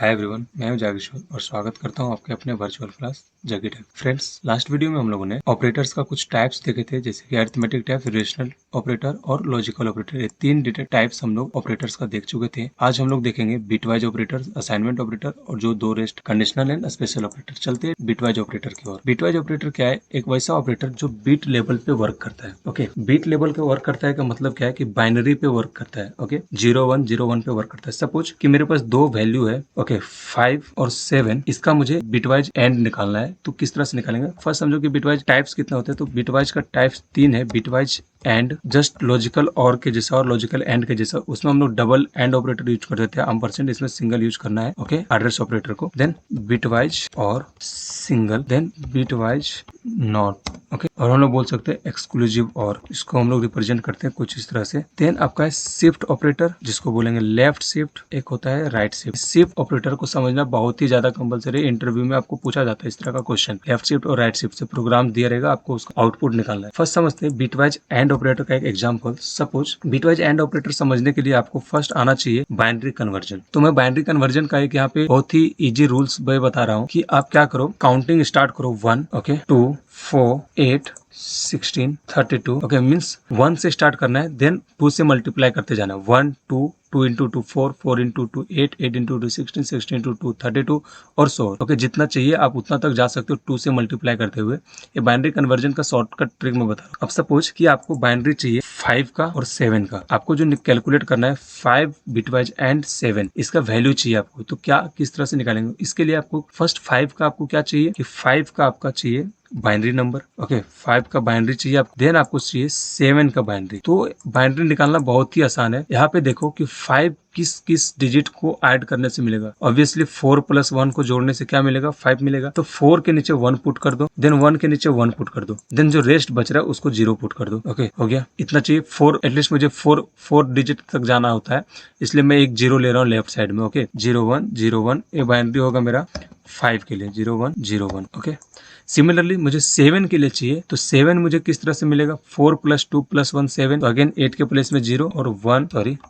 Hi everyone, मैं हूं जागेश्वर और स्वागत करता हूं आपके अपने वर्चुअल क्लास जगी टाइप। फ्रेंड्स, लास्ट वीडियो में हम लोगों ने ऑपरेटर्स का कुछ टाइप्स देखे थे, जैसे कि अरिथमेटिक टाइप, रिलेशनल ऑपरेटर और लॉजिकल ऑपरेटर। ये तीन टाइप्स हम लोग ऑपरेटर्स का देख चुके थे। आज हम लोग देखेंगे बिटवाइज ऑपरेटर, असाइनमेंट ऑपरेटर और जो दो rest conditional and special operator. चलते हैं बिटवाइज ऑपरेटर की ओर। बिटवाइज ऑपरेटर क्या है? एक वैसा ऑपरेटर जो बीट लेवल पे वर्क करता है। ओके, बीट लेवल पे वर्क करता है का मतलब क्या है कि बाइनरी पे वर्क करता है। ओके, 0 1 0 1 पे वर्क करता है। सपोज कि मेरे पास दो वैल्यू है, ओके, 5 और 7। इसका मुझे बिटवाइज एंड निकालना है। तो किस तरह से निकालेंगे? फर्स्ट समझो कि बिटवाइज टाइप्स कितने होते हैं। तो बिटवाइज का टाइप्स 3 है। बिटवाइज एंड जस्ट लॉजिकल और के जैसा और लॉजिकल एंड के जैसा। उसमें हम लोग डबल एंड ऑपरेटर यूज कर देते हैं %, इसमें सिंगल यूज करना है। ओके, एड्रेस ऑपरेटर को। देन बिटवाइज और single, then bitwise not. Okay, और हम लोग बोल सकते हैं एक्सक्लूसिव और। इसको हम लोग रिप्रेजेंट करते हैं कुछ इस तरह से। देन आपका है शिफ्ट ऑपरेटर, जिसको बोलेंगे लेफ्ट शिफ्ट। एक होता है राइट शिफ्ट। शिफ्ट ऑपरेटर को समझना बहुत ही ज्यादा कंपलसरी। इंटरव्यू में आपको पूछा जाता है इस तरह का क्वेश्चन। लेफ्ट शिफ्ट और राइट शिफ्ट से प्रोग्राम दिया रहेगा, आपको उसका आउटपुट निकालना है। फर्स्ट समझते हैं बिटवाइज एंड ऑपरेटर का एक example. Suppose bitwise and operator समझने के लिए आपको फर्स्ट आना चाहिए बाइनरी कन्वर्जन। तो मैं बाइनरी कन्वर्जन का एक यहाँ पे बहुत ही इजी रूल्स बता रहा हूँ कि आप क्या करो, काउंटिंग स्टार्ट करो 1, ओके, 2 4 8 16 32। ओके, मीन्स 1 से स्टार्ट करना है, देन 2 से मल्टीप्लाई करते जाना है। 1 2 2 इंटू 2 4 4 इंटू 2 8 8 इंटू 2 16 16 इंटू 2 32 और so। ओके, जितना चाहिए आप उतना तक जा सकते हो 2 से मल्टीप्लाई करते हुए। ये बाइनरी कन्वर्जन का शॉर्टकट ट्रिक मैं बता रहा हूँ। अब सपोज कि आपको बाइनरी चाहिए 5 का और 7 का। आपको जो कैलकुलेट करना है 5 बिटवाइज एंड 7, इसका वैल्यू चाहिए आपको। तो क्या किस तरह से निकालेंगे? इसके लिए आपको फर्स्ट 5 का आपको क्या चाहिए कि 5 का आपका चाहिए बाइनरी नंबर। ओके, 5 का बाइनरी चाहिए आप। देन आपको चाहिए 7 का बाइनरी। तो बाइनरी निकालना बहुत ही आसान है। यहाँ पे देखो कि 5 किस किस डिजिट को ऐड करने से मिलेगा। ऑब्वियसली 4 + 1 को जोड़ने से क्या मिलेगा? 5 मिलेगा। तो 4 के नीचे 1 पुट कर दो, देन 1 के नीचे 1 पुट कर दो, देन जो रेस्ट बच रहा है उसको 0 पुट कर दो। ओके, हो गया। इतना चाहिए। 4 एटलीस्ट मुझे 4 डिजिट तक जाना होता है, इसलिए मैं एक 0 ले रहा हूँ लेफ्ट साइड में। ओके, 0 1 0 1 ये बाइनरी होगा मेरा 5 के लिए, 0 1 0 1। ओके, सिमिलरली मुझे 7 के लिए चाहिए। तो 7 मुझे किस तरह से मिलेगा? 4 + 2 + 1 7। तो अगेन 8 के प्लेस में 0 और 1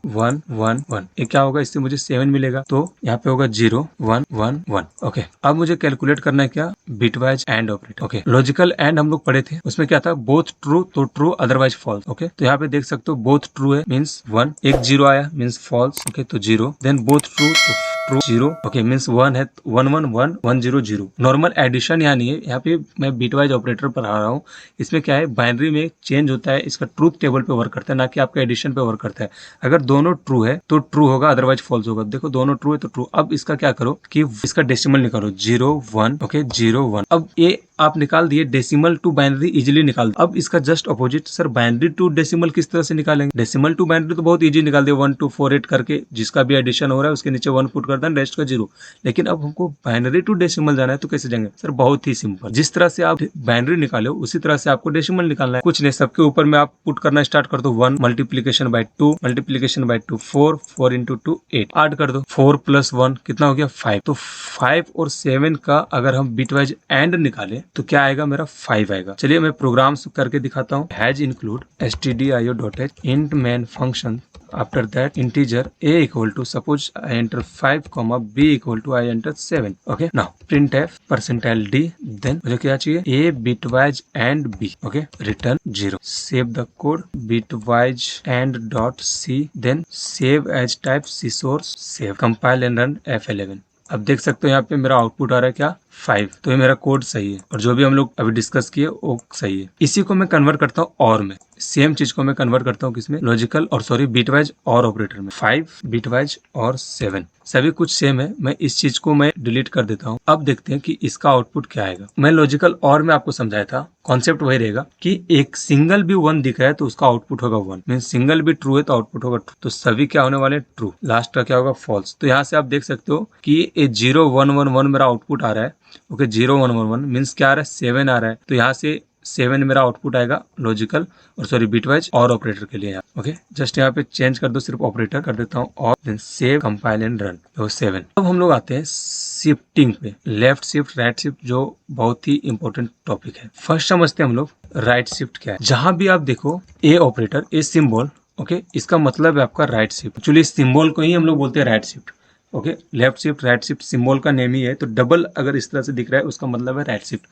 1 1 1। ये क्या होगा? इससे मुझे 7 मिलेगा। तो यहाँ पे होगा 0 1 1 1। ओके, अब मुझे कैलकुलेट करना है क्या? Bitwise and operator. Okay, logical and हम लोग पढ़े थे, उसमें क्या था? बोथ ट्रू तो ट्रू, अदरवाइज फॉल्स। ओके, तो यहाँ पे देख सकते हो बोथ ट्रू है मीन्स 1, एक 0 आया मीन्स फॉल्स। ओके, तो 0। देन बोथ ट्रू तो ट्रू 0। ओके, मीन्स 1 है 1 1 1 1 0 0। नॉर्मल एडिशन यहाँ नहीं है, यहाँ पे मैं बिटवाइज ऑपरेटर पढ़ा रहा हूँ। इसमें क्या है? बाइनरी में चेंज होता है, इसका ट्रूथ टेबल पे वर्क करता है, ना कि आपका एडिशन पे वर्क करता है। अगर दोनों ट्रू है तो ट्रू होगा, अदरवाइज फॉल्स होगा। देखो दोनों ट्रू है तो ट्रू। अब इसका क्या करो कि इसका डेसिमल निकालो 0 1। ओके, 0 1। अब ये आप निकाल दिए, डेसिमल टू बाइनरी इजीली निकाल दो। अब इसका just opposite, sir binary to decimal किस तरह से निकालेंगे? डेसिमल टू बाइनरी तो बहुत इजी निकाल दिया, 1 2 4 8 करके, जिसका भी एडिशन हो रहा है उसके नीचे 1 पुट कर देना, रेस्ट का 0। लेकिन अब हमको बाइनरी टू डेसिमल जाना है तो कैसे जाएंगे? सर बहुत ही सिंपल, जिस तरह से आप बाइनरी निकाले हो उसी तरह से आपको डेसिमल निकालना है। कुछ नहीं, सबके ऊपर में आप पुट करना स्टार्ट कर दो। 1 multiplication bye 2 multiplication bye 2 4 4 into 2 8। Add कर दो 4 + 1 कितना हो गया? 5। तो 5 और 7 का अगर हम बिटवाइज एंड निकाले तो क्या आएगा? मेरा 5 आएगा। चलिए मैं प्रोग्राम करके दिखाता हूँ। Has include stdio.h int main function, after that integer a equal to, suppose I enter 5 comma b equal to I enter 7. okay, now printf %d, then मुझे क्या चाहिए? a bitwise and b. okay, return 0. save the code bitwise and dot c, then save as type c source, save, compile and run F11। अब देख सकते हो यहाँ पे मेरा आउटपुट आ रहा है क्या? 5। तो ये मेरा कोड सही है और जो भी हम लोग अभी डिस्कस किए वो सही है। इसी को मैं कन्वर्ट करता हूँ और में, सेम चीज को मैं कन्वर्ट करता हूँ किसमें? लॉजिकल और सॉरी बिटवाइज और ऑपरेटर में। 5 बिटवाइज और 7 सभी कुछ सेम है। मैं इस चीज को मैं डिलीट कर देता हूँ। अब देखते हैं कि इसका आउटपुट क्या आएगा। मैं लॉजिकल और में आपको समझाया था, कॉन्सेप्ट वही रहेगा कि एक सिंगल भी 1 दिख रहा है तो उसका आउटपुट होगा 1, मीन सिंगल भी ट्रू है तो आउटपुट होगा ट्रू। तो सभी क्या होने वाले? ट्रू। लास्ट का क्या होगा? फॉल्स। तो यहाँ से आप देख सकते हो कि ये 0 1 1 1 मेरा आउटपुट आ रहा है। ओके, 0 1 1 1 मीन्स क्या आ रहा है? 7 आ रहा है। तो यहाँ से 7 मेरा आउटपुट आएगा लॉजिकल और सॉरी बिटवाइज और ऑपरेटर के लिए। ओके, जस्ट यहाँ पे चेंज कर दो, सिर्फ ऑपरेटर कर देता हूँ और then save, compile and run. तो 7। अब हम लोग आते हैं शिफ्टिंग पे, लेफ्ट शिफ्ट राइट शिफ्ट, जो बहुत ही इंपॉर्टेंट टॉपिक है। फर्स्ट समझते हैं हम लोग राइट शिफ्ट क्या है। जहां भी आप देखो ए ऑपरेटर, ए सिंबल, ओके, इसका मतलब है आपका राइट शिफ्ट। एक्चुअली सिंबल को ही हम लोग बोलते हैं right shift. Okay, left shift right shift symbol का नेम ही है, तो डबल अगर इस तरह से दिख रहा है उसका मतलब है राइट शिफ्ट।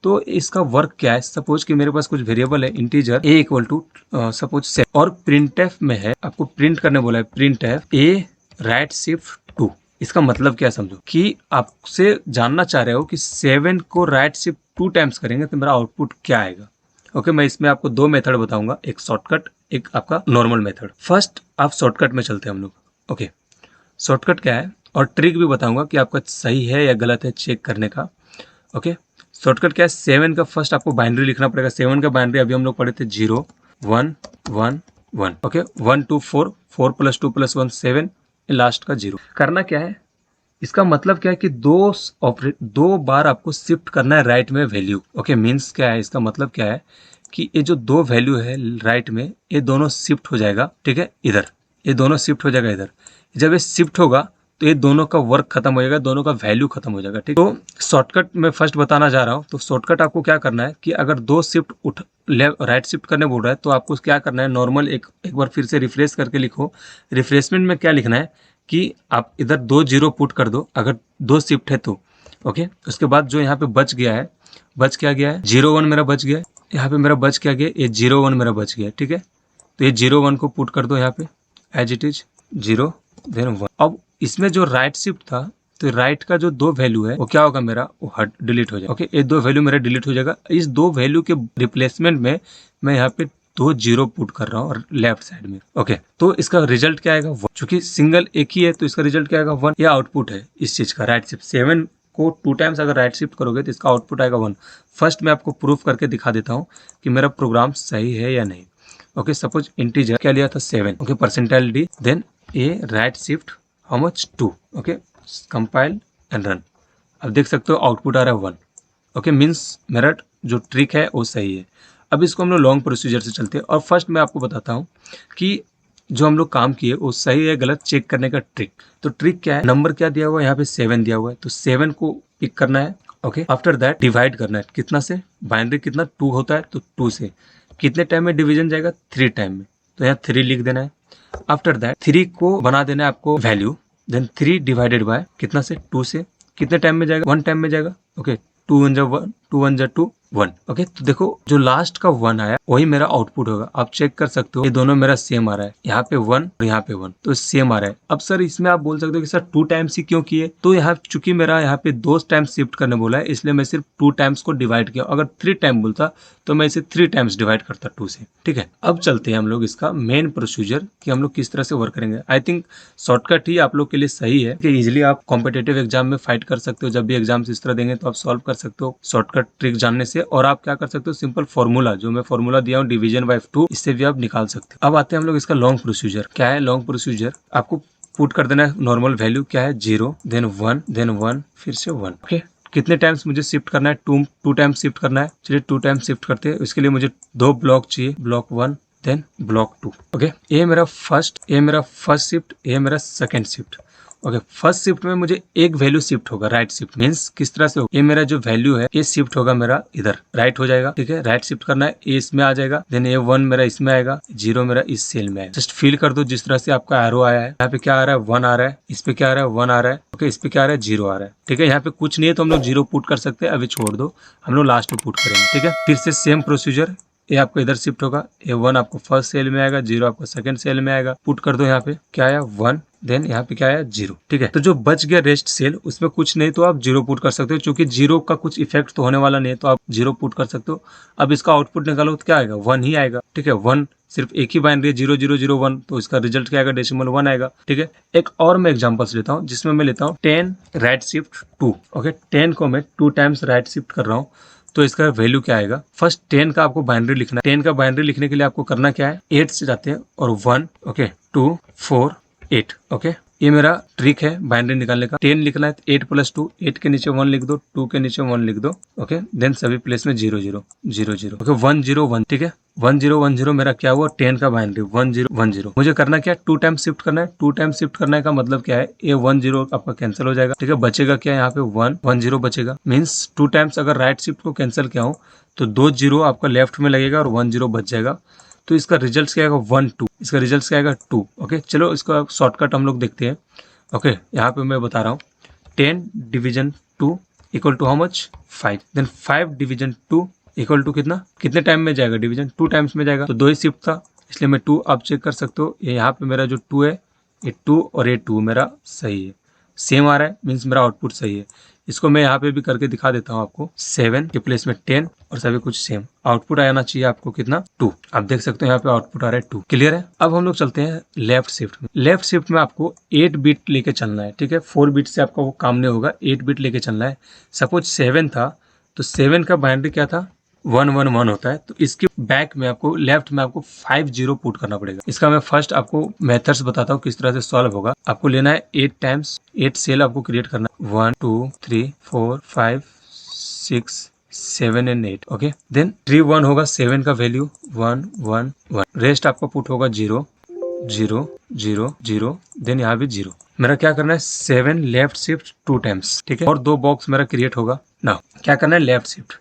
तो इसका वर्क क्या है, सपोज कि मेरे पास कुछ वेरिएबल है integer a equal to suppose 7 और प्रिंटफ में है, आपको प्रिंट करने बोला है प्रिंटफ a राइट शिफ्ट 2। इसका मतलब क्या समझो कि आपसे जानना चाह रहे हो कि 7 को राइट शिफ्ट 2 टाइम्स करेंगे तो मेरा आउटपुट क्या आएगा। ओके, मैं इसमें आपको दो मेथड बताऊंगा, एक शॉर्टकट एक आपका नॉर्मल मेथड। फर्स्ट आप शॉर्टकट में चलते हैं हम लोग। ओके, शॉर्टकट क्या है और ट्रिक भी बताऊंगा कि आपका सही है या गलत है चेक करने का। ओके, शॉर्टकट क्या है, 7 का फर्स्ट आपको बाइनरी लिखना पड़ेगा। 7 का बाइनरी अभी हम लोग पढ़े थे 0 1 1 1। ओके, 1 2 4 4 + 2 + 1 7, लास्ट का 0। करना क्या है, इसका मतलब क्या है कि दो बार आपको शिफ्ट करना है राइट में वैल्यू। ओके, मीन्स क्या है, इसका मतलब क्या है कि ये जो दो वैल्यू है राइट में, ये दोनों शिफ्ट हो जाएगा। ठीक है, इधर ये दोनों शिफ्ट हो जाएगा इधर। जब ये शिफ्ट होगा तो ये दोनों का वर्क खत्म हो जाएगा, दोनों का वैल्यू खत्म हो जाएगा। ठीक, तो शॉर्टकट में फर्स्ट बताना जा रहा हूँ। तो शॉर्टकट आपको क्या करना है कि अगर दो शिफ्ट राइट शिफ्ट करने बोल रहा है तो आपको क्या करना है, नॉर्मल एक बार फिर से रिफ्रेश करके लिखो। रिफ्रेशमेंट में क्या लिखना है कि आप इधर 2 0 पुट कर दो अगर दो शिफ्ट है तो। ओके, उसके बाद जो यहाँ पे बच गया है, बच क्या गया है 0 1 मेरा बच गया है, यहाँ पे मेरा बच क्या गया, ये 0 1 मेरा बच गया है। ठीक है, तो ये 0 1 को पुट कर दो यहाँ पे एज इट इज 0 देन 1। अब इसमें जो राइट शिफ्ट था तो राइट का जो दो वैल्यू है वो क्या होगा मेरा, वो डिलीट हो जाएगा। ओके, ये दो वैल्यू मेरा डिलीट हो जाएगा। इस दो वैल्यू के रिप्लेसमेंट में मैं यहाँ पे 2 0 पुट कर रहा हूँ और लेफ्ट साइड में। ओके, तो इसका रिजल्ट क्या आएगा 1, चूंकि सिंगल एक ही है तो इसका रिजल्ट क्या आएगा 1। यह आउटपुट है इस चीज का, राइट शिफ्ट 7 को 2 टाइम्स अगर राइट शिफ्ट करोगे तो इसका आउटपुट आएगा 1। फर्स्ट मैं आपको प्रूफ करके दिखा देता हूँ कि मेरा प्रोग्राम सही है या नहीं। ओके, सपोज इंटीजर क्या लिया था 7। Okay, percentile d then a right shift how much 2। Okay, compile and run. अब देख सकते हो आउटपुट आ रहा है 1। ओके, मीन्स मेरा जो ट्रिक है वो सही है। अब इसको हम लोग लॉन्ग प्रोसीजर से चलते हैं और फर्स्ट मैं आपको बताता हूँ कि जो हम लोग काम किए वो सही है गलत चेक करने का ट्रिक। तो ट्रिक क्या है, नंबर क्या दिया हुआ है यहाँ पे 7 दिया हुआ है तो 7 को पिक करना है। ओके, आफ्टर दैट डिवाइड करना है, कितना से, बाइनरी कितना 2 होता है तो 2 से। कितने टाइम में डिवीजन जाएगा, 3 टाइम में, तो यहाँ 3 लिख देना है। आफ्टर दैट 3 को बना देना है आपको वैल्यू, देन 3 डिवाइडेड बाय कितना से, 2 से। कितने टाइम में जाएगा, 1 टाइम में जाएगा। ओके, 2 1 जा 1 2 1 जा 2 1। ओके, तो देखो जो लास्ट का 1 आया वही मेरा आउटपुट होगा। आप चेक कर सकते हो ये दोनों मेरा सेम आ रहा है, यहाँ पे 1 और यहाँ पे 1 तो सेम आ रहा है। अब सर इसमें आप बोल सकते हो कि सर 2 टाइम्स ही क्यों किए, तो यहाँ चूंकि मेरा यहाँ पे 2 टाइम्स शिफ्ट करने बोला है इसलिए मैं सिर्फ 2 टाइम्स को डिवाइड किया। अगर 3 टाइम बोलता तो मैं इसे 3 टाइम्स डिवाइड करता 2 से। ठीक है, अब चलते हैं हम लोग इसका मेन प्रोसीजर कि हम लोग किस तरह से वर्क करेंगे। आई थिंक शॉर्टकट ही आप लोग के लिए सही है कि इजिली आप कॉम्पिटेटिव एग्जाम में फाइट कर सकते हो। जब भी एग्जाम्स इस तरह देंगे तो आप सॉल्व कर सकते हो शॉर्टकट ट्रिक जानने से। और आप क्या कर सकते हो, सिंपल फॉर्मूला जो मैं फॉर्मूला दिया हूँ डिवीजन बाय 2, इससे भी आप निकाल सकते हो। अब आते हैं हम लोग इसका लॉन्ग प्रोसीजर। क्या है लॉन्ग प्रोसीजर, आपको पुट कर देना है नॉर्मल वैल्यू क्या है 0 देन 1 देन 1 फिर से 1। ओके, कितने टाइम्स मुझे शिफ्ट करना है, 2 टाइम्स शिफ्ट करना है। चलिए 2 टाइम्स शिफ्ट करते हैं। इसके लिए मुझे 2 ब्लॉक चाहिए, ब्लॉक 1 देन ब्लॉक 2। ओके, ये मेरा फर्स्ट शिफ्ट, ये मेरा second shift. Okay, first shift में मुझे एक वैल्यू शिफ्ट होगा, राइट शिफ्ट मींस किस तरह से होगा, ये मेरा जो वैल्यू है ये शिफ्ट होगा मेरा इधर, राइट हो जाएगा। ठीक है, राइट शिफ्ट करना है, ये इसमें आ जाएगा, देन ये 1 मेरा इसमें आएगा, 0 मेरा इस सेल में आएगा। जस्ट फील कर दो जिस तरह से आपका एरो आया है, यहाँ पे क्या आ रहा है 1 आ रहा है, इस पे क्या आ रहा है 1 आ रहा है। ओके, इस पे क्या आ रहा है 0 आ रहा है। ठीक है, यहाँ पे कुछ नहीं है तो हम लोग 0 पुट कर सकते हैं, अभी छोड़ दो, हम लोग लास्ट में पुट करेंगे। ठीक है, फिर से सेम प्रोसीजर, ये आपको इधर शिफ्ट होगा, ये 1 आपको फर्स्ट सेल में आएगा, 0 आपको सेकंड सेल में आएगा। पुट कर दो, यहाँ पे क्या आया 1 देन यहाँ पे क्या आया 0। ठीक है, तो जो बच गया रेस्ट सेल उसमें कुछ नहीं तो आप 0 पुट कर सकते हो, क्योंकि 0 का कुछ इफेक्ट तो होने वाला नहीं है तो आप 0 पुट कर सकते हो। अब इसका आउटपुट निकालो तो क्या आएगा 1 ही आएगा। ठीक है, 1 सिर्फ एक ही बाइनरी 0 0 0 1 तो इसका रिजल्ट क्या आएगा, डेसिमल 1 आएगा। ठीक है, एक और मैं एग्जांपल्स लेता हूँ जिसमें मैं लेता हूँ 10 राइट शिफ्ट 2। ओके, 10 को मैं 2 टाइम्स राइट शिफ्ट कर रहा हूँ तो इसका वैल्यू क्या आएगा। फर्स्ट 10 का आपको बाइनरी लिखना है। 10 का बाइनरी लिखने के लिए आपको करना क्या है, 8 से जाते हैं और 1 ओके 2 4 8। ओके, ये मेरा ट्रिक है बाइनरी निकालने का। 10 लिखना है 8 + 2, 8 के नीचे 1 लिख दो, 2 के नीचे 1 लिख दो। ओके, देन सभी प्लेस में 0 0 0 0। ओके, 1 0 1। ठीक है, 1 0 1 0 मेरा क्या हुआ 10 का बाइनरी 1 0 1 0। मुझे करना क्या है 2 टाइम शिफ्ट करना है। 2 टाइम शिफ्ट करने का मतलब क्या है, ये 1 0 आपका कैंसिल हो जाएगा। ठीक है, बचेगा क्या यहाँ पे 1 1 0 बचेगा। मीन्स 2 टाइम्स अगर राइट शिफ्ट को कैंसिल किया हूँ तो 2 0 आपका लेफ्ट में लगेगा और 1 0 बच जाएगा। तो इसका रिजल्ट क्या आएगा 1 2, इसका रिजल्ट क्या आएगा 2। ओके, चलो इसका शॉर्टकट हम लोग देखते हैं। ओके यहाँ पे मैं बता रहा हूँ 10 division 2 equal to how much 5, then 5 division 2 equal to कितना, कितने टाइम में जाएगा डिवीजन, 2 टाइम्स में जाएगा। तो 2 ही शिफ्ट था इसलिए मैं 2, आप चेक कर सकते हो ये यहाँ पे मेरा जो 2 है ये 2 और ये 2 मेरा सही है, सेम आ रहा है, मीन्स मेरा आउटपुट सही है। इसको मैं यहाँ पे भी करके दिखा देता हूँ आपको, 7 के प्लेस में 10 और सभी कुछ सेम, आउटपुट आना चाहिए आपको कितना 2। आप देख सकते हो यहाँ पे आउटपुट आ रहा है 2। क्लियर है। अब हम लोग चलते हैं लेफ्ट शिफ्ट में। लेफ्ट शिफ्ट में आपको 8 बिट लेके चलना है, ठीक है, 4 बिट से आपका वो काम नहीं होगा, 8 बिट लेके चलना है। सपोज 7 था तो 7 का बाइनरी क्या था 111 होता है, तो इसके बैक में आपको लेफ्ट में आपको 50 पुट करना पड़ेगा। इसका मैं फर्स्ट आपको मेथड्स बताता हूँ किस तरह से सॉल्व होगा। आपको लेना है 8 टाइम्स 8 सेल आपको क्रिएट करना है, 1 2 3 4 5 6 7 एंड 8। ओके, देन 3 1 होगा 7 का वैल्यू 1 1 1, रेस्ट आपका पुट होगा 0 0 0 0, देन यहाँ भी 0। मेरा क्या करना है 7 लेफ्ट शिफ्ट 2 टाइम्स, ठीक है, और 2 बॉक्स मेरा क्रिएट होगा। ना क्या करना है लेफ्ट शिफ्ट,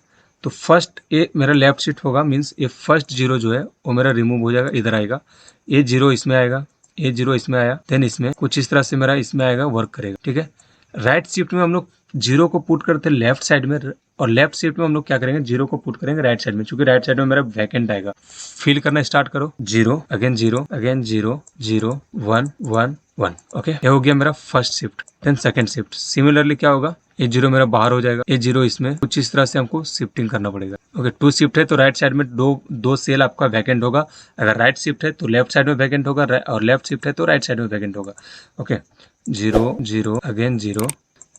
तो फर्स्ट ए मेरा लेफ्ट शिफ्ट होगा, मीन्स ये फर्स्ट 0 जो है वो मेरा रिमूव हो जाएगा, इधर आएगा, ये 0 इसमें आएगा, ये 0 इसमें आया, देन इसमें कुछ इस तरह से मेरा इसमें आएगा, वर्क करेगा। ठीक है, राइट शिफ्ट में हम लोग 0 को पुट करते हैं लेफ्ट साइड में, और लेफ्ट शिफ्ट में हम लोग क्या करेंगे 0 को पुट करेंगे राइट साइड में, क्योंकि राइट साइड में मेरा वैकेंट आएगा। फिल करना स्टार्ट करो, 0 अगेन 0 अगेन 0 0 1 1 1। ओके, ये हो गया मेरा first shift. Then second shift similarly क्या होगा, ये 0 मेरा बाहर हो जाएगा, ये 0 इसमें, कुछ इस तरह से हमको शिफ्टिंग करना पड़ेगा। ओके, 2 शिफ्ट है तो राइट साइड में दो सेल आपका वैकेंट होगा। अगर राइट शिफ्ट है तो लेफ्ट साइड में वैकेंट होगा, और लेफ्ट शिफ्ट है तो राइट साइड में वैकेंट होगा। ओके, 0 0 अगेन 0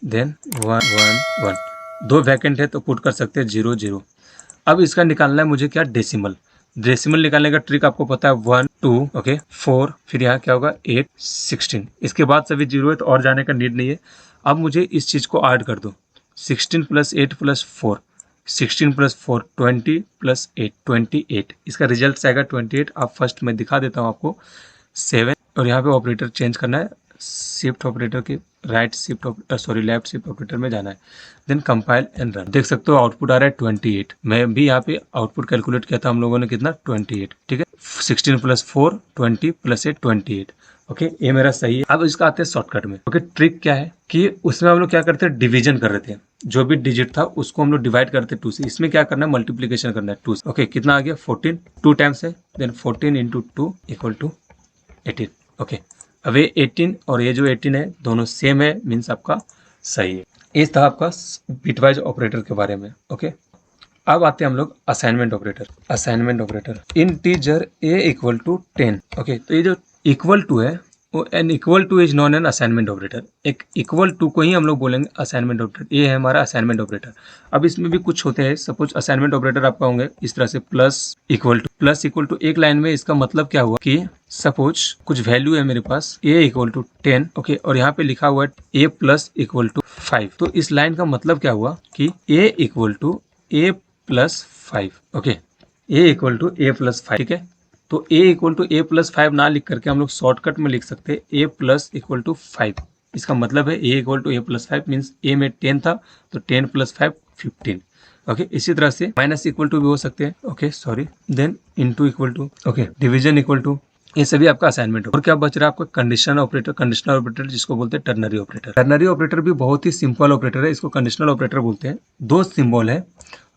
देन 1 1 1, 2 वैकेंट है तो पुट कर सकते हैं 0 0। अब इसका निकालना है मुझे क्या डेसिमल, डेसिमल निकालने का ट्रिक आपको पता है 1 2 ओके 4, फिर यहाँ क्या होगा 8 16, इसके बाद सभी 0 है तो और जाने का नीड नहीं है। अब मुझे इस चीज को ऐड कर दो, 16 + 8 + 4, 16 + 4 20 + 8 28, इसका रिजल्ट आएगा 28। अब फर्स्ट मैं दिखा देता हूँ आपको 7, और यहाँ पे ऑपरेटर चेंज करना है, शिफ्ट ऑपरेटर के right shift left shift operator में जाना है, देन कंपाइल एंड रन। देख सकते हो आउटपुट आ रहा है 28। मैं भी यहाँ पे आउटपुट कैलकुलेट किया था हम लोगों ने कितना 28। ठीक है, 16 + 4 20 + 8 28। ओके, ये मेरा सही है। अब इसका आते हैं शॉर्टकट में। ओके, ट्रिक क्या है कि उसमें हम लोग क्या करते हैं डिवीजन कर रहे थे, जो भी डिजिट था उसको हम लोग डिवाइड करते 2 से। इसमें क्या करना है मल्टीप्लीकेशन करना है 2 से। ओके, कितना आ गया 14, 2 टाइम्स है, देन 14 × 2 = 18। ओके, अब ये 18 और ये जो 18 है दोनों सेम है, मीन्स आपका सही है। इस था आपका बिटवाइज ऑपरेटर के बारे में। ओके, अब आते हैं हम लोग assignment operator. Assignment operator integer a = 10। Okay, तो ये जो इक्वल टू है वो an equal to is known an assignment operator. एक इक्वल टू को ही हम लोग बोलेंगे असाइनमेंट ऑपरेटर। ये है हमारा असाइनमेंट ऑपरेटर। अब इसमें भी कुछ होते हैं, सपोज असाइनमेंट ऑपरेटर आपका होंगे इस तरह से प्लस इक्वल टू एक लाइन में। इसका मतलब क्या हुआ कि सपोज कुछ वैल्यू है मेरे पास a = 10, ओके, और यहाँ पे लिखा हुआ है a + = 5। तो इस लाइन का मतलब क्या हुआ कि a = a + 5। Okay, a = a + 5। ठीक है, तो a = a + 5 ना लिख करके हम लोग शॉर्टकट में लिख सकते हैं a + 5। इसका मतलब है a = a + 5 मीन्स a में 10 था तो 10 + 5 15। ओके, इसी तरह से माइनस इक्वल टू भी हो सकते हैं। Okay sorry, then into equal to, okay, division equal to, ये सभी आपका असाइनमेंट है। और क्या बच रहा है आपका कंडीशनल ऑपरेटर। कंडीशनल ऑपरेटर जिसको बोलते हैं टर्नरी ऑपरेटर। टर्नरी ऑपरेटर भी बहुत ही सिंपल ऑपरेटर है, इसको कंडीशनल ऑपरेटर बोलते हैं। 2 सिंबल है,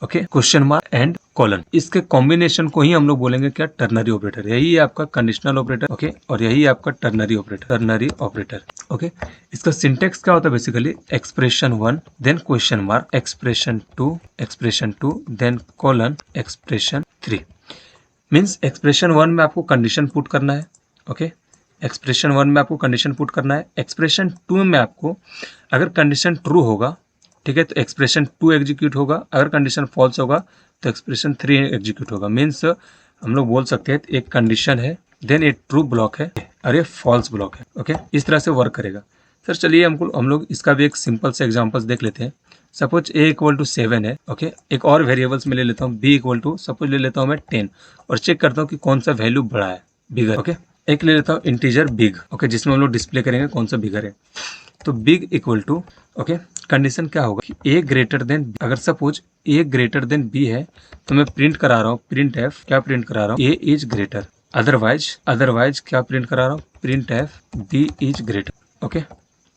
okay, question mark and colon, इसके कॉम्बिनेशन को ही हम लोग बोलेंगे क्या टर्नरी ऑपरेटर। यही है आपका कंडीशनल ऑपरेटर, ओके, और यही है आपका ternary operator. Ternary operator, okay, इसका सिंटेक्स क्या होता है basically expression 1 then question mark, expression 2 then colon, expression 3। Means expression 1 में आपको कंडीशन पुट करना है, ओके, एक्सप्रेशन 1 में आपको कंडीशन पुट करना है। एक्सप्रेशन 2 में आपको अगर कंडीशन ट्रू होगा, ठीक है, तो एक्सप्रेशन 2 एग्जीक्यूट होगा, अगर कंडीशन फॉल्स होगा तो एक्सप्रेशन 3 एग्जीक्यूट होगा। मीन्स हम लोग बोल सकते हैं एक कंडीशन है, देन एक ट्रू ब्लॉक है और ये फॉल्स ब्लॉक है। ओके, इस तरह से वर्क करेगा। सर चलिए हम लोग इसका भी एक सिंपल से एग्जांपल्स देख लेते हैं। सपोज a = 7 है, ओके, एक और वेरिएबल्स में ले लेता हूँ b = सपोज ले लेता हूँ मैं 10 और चेक करता हूँ कि कौन सा वैल्यू बड़ा है, बिगर। ओके, एक ले लेता हूँ इंटीजर बिग, ओके, जिसमें हम लोग डिस्प्ले करेंगे कौन सा बिगर है। तो big equal to, okay, condition क्या होगा कि a ग्रेटर देन, अगर suppose a greater than b है तो मैं प्रिंट करा रहा हूँ प्रिंट एफ, क्या प्रिंट करा रहा हूँ a इज ग्रेटर। अदरवाइज क्या प्रिंट करा रहा हूँ print f b is greater. Okay,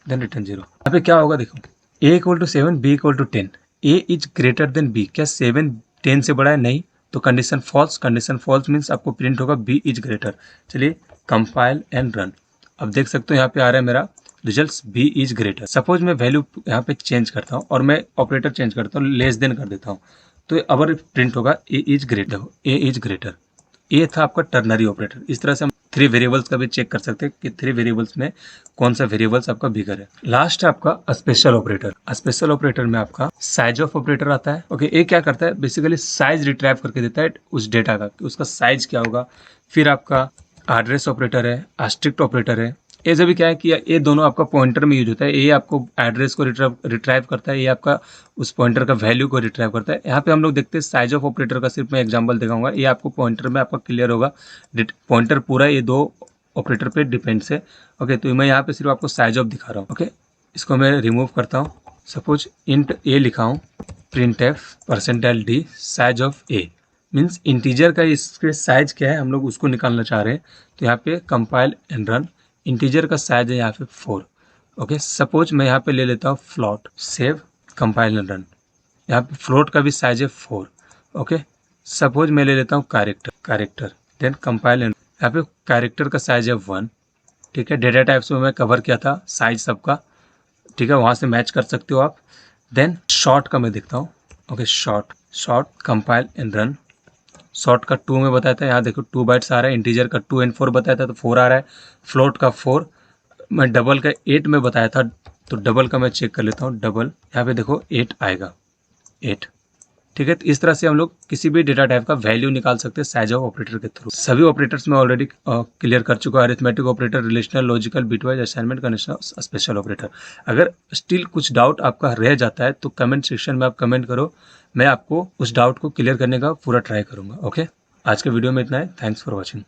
then return 0। यहाँ पे क्या होगा देखो, a equal to 7, b equal to 10, a is greater than b। क्या 7 10 से बड़ा है? नहीं, तो condition false. Condition false means आपको प्रिंट होगा b इज ग्रेटर। चलिए कंपाइल एंड रन। अब देख सकते हो यहाँ पे आ रहा है मेरा results b is greater. Suppose मैं वैल्यू यहाँ पे चेंज करता हूँ और मैं ऑपरेटर चेंज करता हूँ, लेस देन कर देता हूँ, तो अब प्रिंट होगा a is greater. a is greater, ये था आपका टर्नरी ऑपरेटर। इस तरह से हम 3 वेरिएबल्स का भी चेक कर सकते हैं कि 3 वेरिएबल्स में कौन सा वेरिएबल्स आपका बिगर है। लास्ट है आपका स्पेशल ऑपरेटर। स्पेशल ऑपरेटर में आपका साइज ऑफ ऑपरेटर आता है। ओके, ये क्या करता है? बेसिकली साइज रिट्राइव करके देता है उस डेटा का कि उसका साइज क्या होगा। फिर आपका एड्रेस ऑपरेटर है, एस्ट्रिक्ट ऑपरेटर है। ये सभी क्या है कि ये दोनों आपका पॉइंटर में यूज होता है। ये आपको एड्रेस को रिट्राइव करता है, ये आपका उस पॉइंटर का वैल्यू को रिट्राइव करता है। यहाँ पे हम लोग देखते हैं साइज ऑफ ऑपरेटर का सिर्फ मैं एग्जांपल दिखाऊंगा, ये आपको पॉइंटर में आपका क्लियर होगा। पॉइंटर पूरा ये 2 ऑपरेटर पे डिपेंड्स है। ओके, तो मैं यहाँ पे सिर्फ आपको साइज ऑफ दिखा रहा हूँ। ओके, इसको मैं रिमूव करता हूँ। सपोज इंट ए लिखा हूँ, print F %d size of A, means integer का इसके साइज क्या है हम लोग उसको निकालना चाह रहे हैं। तो यहाँ पे कंपाइल एंड रन। इंटीजर का साइज है यहाँ पे 4। ओके, सपोज मैं यहाँ पे ले लेता हूँ float, save, compile and run. यहाँ पे फ्लोट का भी साइज है 4। ओके, सपोज मैं ले लेता हूँ कैरेक्टर, देन कंपाइल एंड, यहाँ पे कैरेक्टर का साइज है 1। ठीक है, डेटा टाइप्स में मैं कवर किया था साइज सबका। ठीक है, वहाँ से मैच कर सकते हो आप। देन शॉर्ट का मैं देखता हूँ। Okay, short compile and run. Short का 2 में बताया था, यहाँ देखो 2 बाइट्स आ रहा है। इंटीजर का 2 and 4 बताया था तो 4 आ रहा है। फ्लोट का 4, मैं डबल का 8 में बताया था तो डबल का मैं चेक कर लेता हूँ। डबल यहाँ पे देखो 8 आएगा, 8। ठीक है, तो इस तरह से हम लोग किसी भी डेटा टाइप का वैल्यू निकाल सकते हैं साइज ऑफ ऑपरेटर के थ्रू। सभी ऑपरेटर्स में ऑलरेडी क्लियर कर चुका है, arithmetic operator, relational, logical, bitwise, assignment, conditional, special operator. अगर स्टिल कुछ डाउट आपका रह जाता है तो कमेंट सेक्शन में आप कमेंट करो, मैं आपको उस डाउट को क्लियर करने का पूरा ट्राई करूंगा। ओके, आज के वीडियो में इतना है। Thanks for watching.